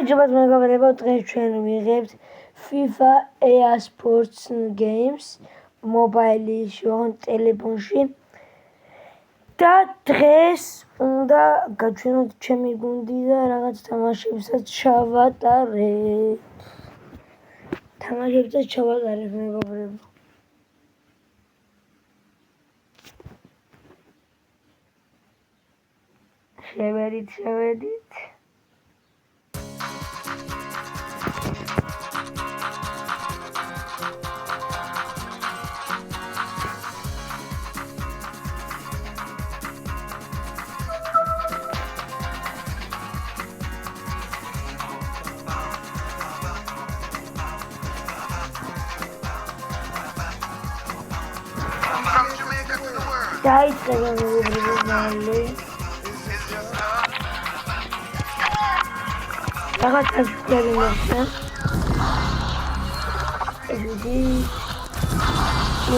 ჯობათ მეგობრებო, დღეს ჩვენ ვიღებთ FIFA EA Sports Games მობაილში, ტელეფონში და დღეს უნდა გაჩვენოთ ჩემი გუნდი და რაღაც თამაშებსაც ჩავატარებ მეგობრებო. შევედით. დაიწყე მეგობრებო მალე. რაღაც ასეთი მოხდა. ესეთი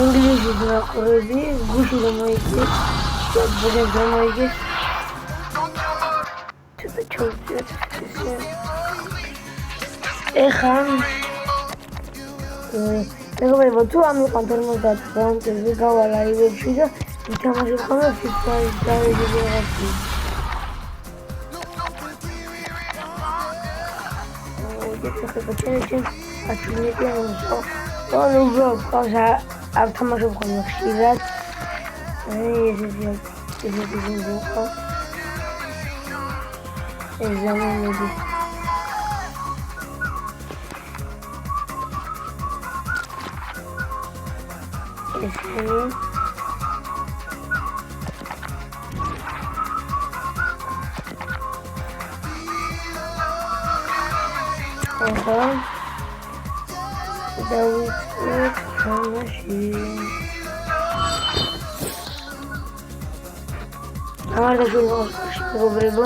ინგლისური დაყრები, გუში რომ მოიგეს, ბუგენ რომ მოიგეს. ცოტა ჩავწერეთ ესე. ეხლა მეგობრებო, თუ ამიყვანთ 50 რაუნდზე გავალ აივებში და ვითამაშებ ხოლმე FIFA-ს დაიჯერე რაღაცა. Чем очевидно, что любой cosa ar თამაშობ ხოლმე ხშირად. Ahora que megobrebo.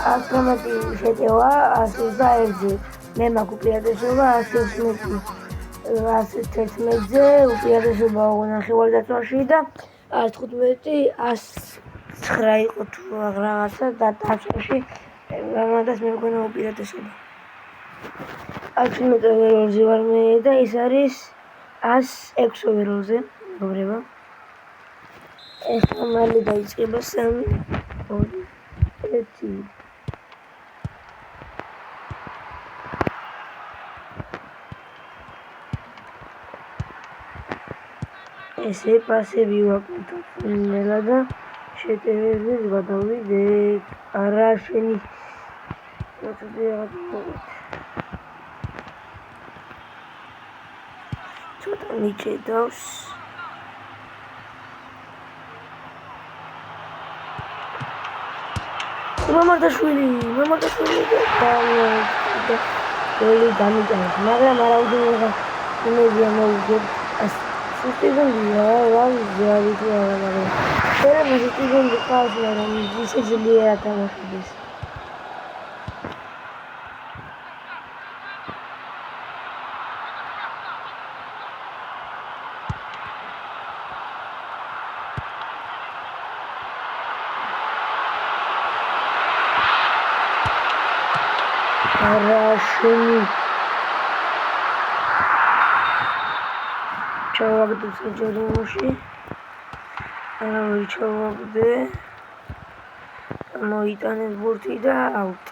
Автомати შეტევა 121-ზე. მე მაქვს უპირატესობა 111-ზე, უპირატესობა ნახევარი დაწვაში და 115-109 იყო თუ რაღაცა და დაწვაში რამოდენს მე მგონა უპირატესობა. 111 ოვეროლზე ვარ მე და ეს არის 106 ოვეროლზე, მეგობრებო. ეხლა მალე დაიწყება 3 2 1 ესე პასები ვაკეთებ ნელა და შეტევებს გადავიდეთ. არა შენი ცოტა მიჭედავს. მამარდაშვილი გოლი დამიტანეს, მაგრამ არაუდროულად იმედია მოვიგებ. Стигунди, ვიზავით არა. შეიძლება სტიგუნდი ყავს, მაგრამ ისე ძლიერ ათამაშებს. არაშენი ჩავაგდე საჯარიმოში. არა ჩავაგდე. მოიტანეს ბურთი და აუტ.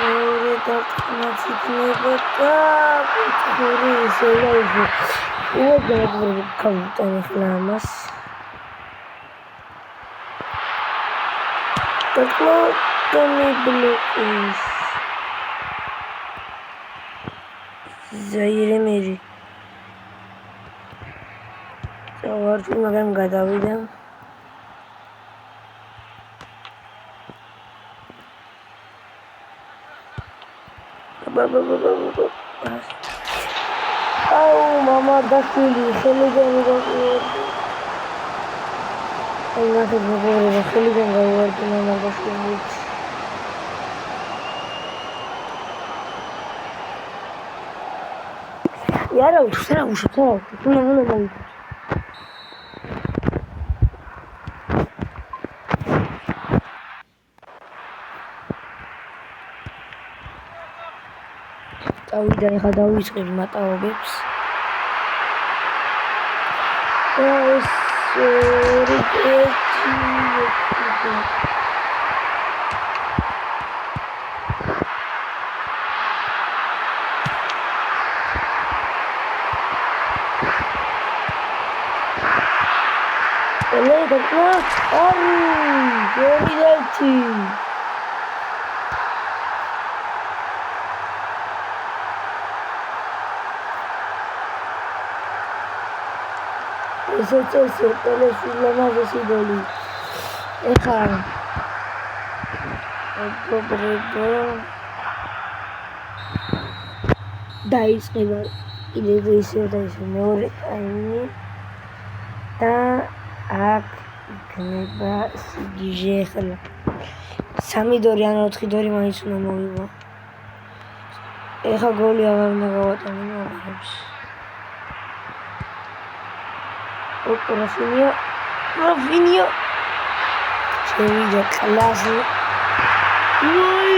მეორე დარტყმაც იქნება და ხური ისევ ისე. უბრალოდ გავუტან ახლა ამას. Тотми блокиш. Заиремери. Заварчу მაგრამ გადავიდა. აუ მამა დაშვილი ხელიდან გავუვარდი აი ნახე მეგობრებო ხელიდან გავუვარდი მამა დაშვილი Yara uçsana uçsana. Bunu ben. Davida გადავიწყებ მატაობებს. ეს ეს ტელესულამაზესი გოლი. ეხლა მეგობრებო დაიწყება კიდევ ისევ მეორე ტაიმი და აქ იქნება სიგიჟე ახლა 3-2 ან 4-2 მაინც უნდა მოვიღო. ეხლა გოლი აღარ უნდა გავატანო აღებს. Rafinha შევიდა კლასი ვაი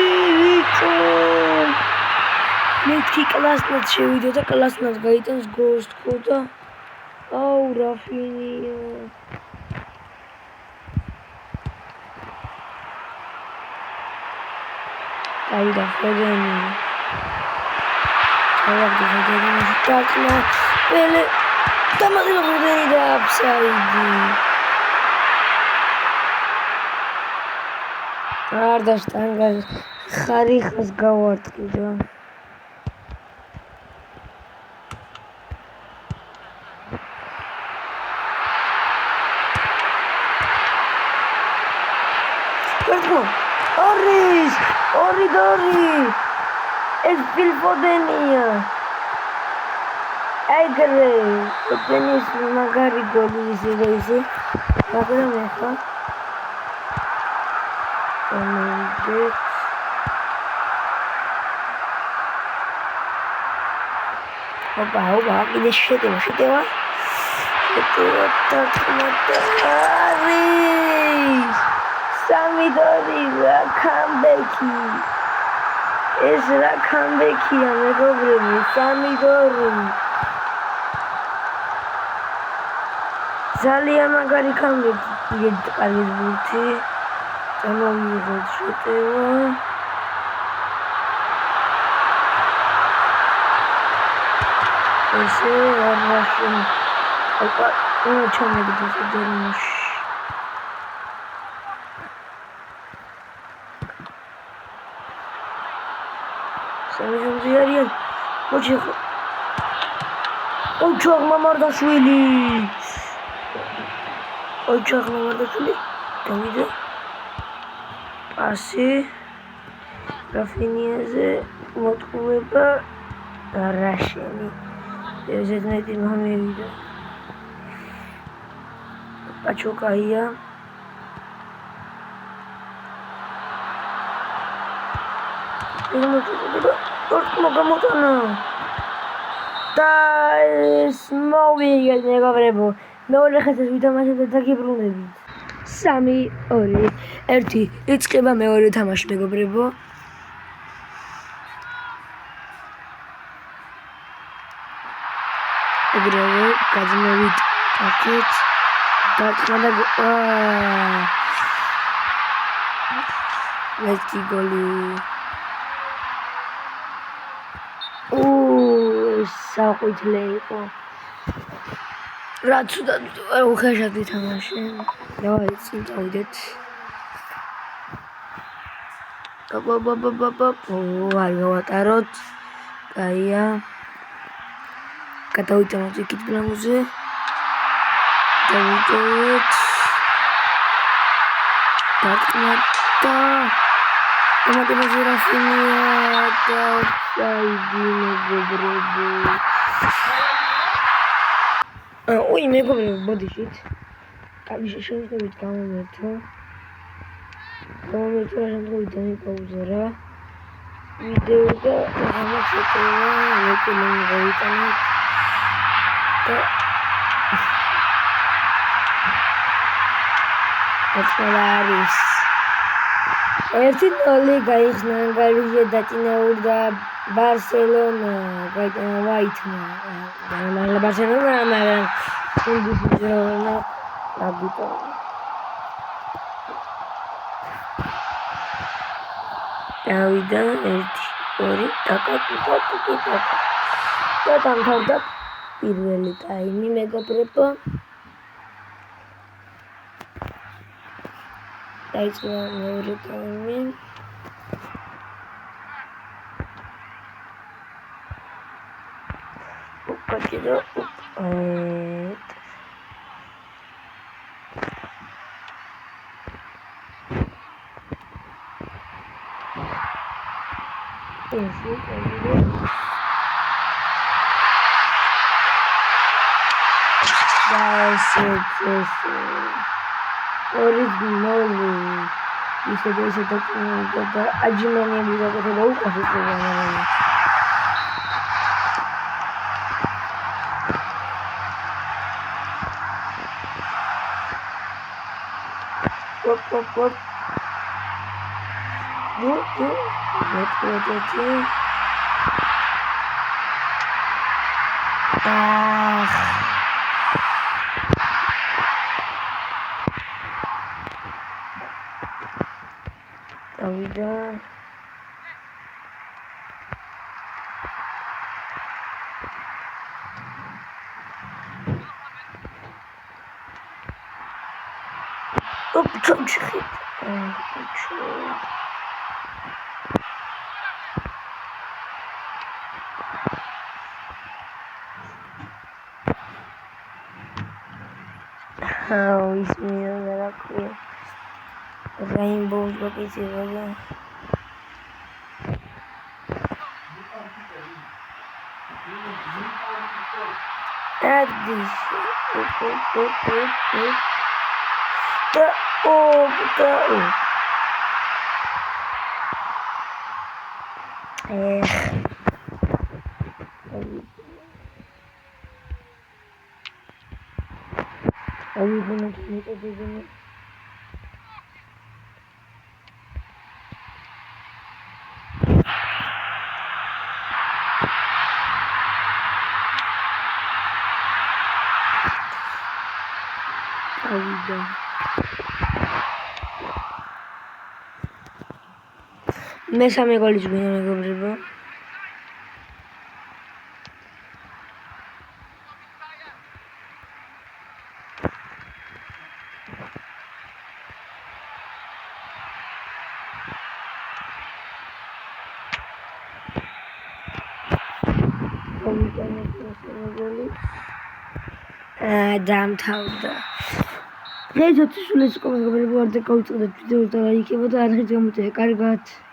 მეთქი კლასნად შევიდა და კლასნად გაიტანს გოლს თქო და აუ Rafinha აიდა ფოდენი დაკლა პელე დამაძლევ ფოდენი და აფსაიდი არ დაშტანგა ხარიხას გავარტყიდა ორი ეს because ეგრე ფოდენის მაგარი გოლი ისე მაგრამ ეხლა ოპა კიდე შეტევა სამიდორი რა კამბექი ეს რა კამბექია მეგობრები 3-2 ძალიან მაგარი კამბექი კიდე კარგი ბურთი დამოვიღოთ შეტევა ესე არასინ ოპა ჩამოვიდეთ დერმოში Samijamziarian Mochik Ochak Mamardashvili Davide Pasi Rafinha-ზე მოტყუება რაშენი ზედმეტი მომივიდა პაჩოკაია მოგამოტანა და ეს მოვიგე მეგობრებო მეორე ხაზს ვითამაშებთ და გიბრუნდებით 3-2 1 იწყება მეორე თამაში მეგობრებო ეგრევე გაძმოვით აქეთ და მეთქი გოლი საყვითლე იყო რაც უხეშად ვითამაშე დავაი წინ წავიდეთ არ გავატაროთ კაია გადავიტანოთ იქით ბლანკზე დავიტოვეთ დაკნატა დამატებაზე რაფინია და საიდი მეგობრებო. უი მეგობრებო, ბოდიშით. კარგი შეშინებით გამომერთო. რა შემთხვევით დამიპაუზე რა. ვიდეო და გამოსწორა რეკომენდ გავიტანეთ. და არის 1-0 გაიხსნა ანგარიზე დაწინაურდა ბარსელონა გაიტანა ვაიტმა მაგრამ ბარსელონა მაგრამ ინდივიდუალურმა დაგიტო დავიდა 1-2 ტაკა და დამთავრდა პირველი ტაიმი მეგობრებო დაიწყო მეორე ტაიმი უკეთო ორიგინალი ისე და აჯიმანები როგორ უკეთებია What? Davida. Çok çıkıyor. İsmini merak ediyorum. Rainbow bakıcı böyle. Hadi. Bunu kimi მესამე გოლის გვინდა მეგობრებო. დამთავრდა. დღეისათვის სულ ეს იყო მეგობრებო, არ დაგავიწყდეთ ვიდეოს და ლაიქებო და არხით გამოწერე. კარგად.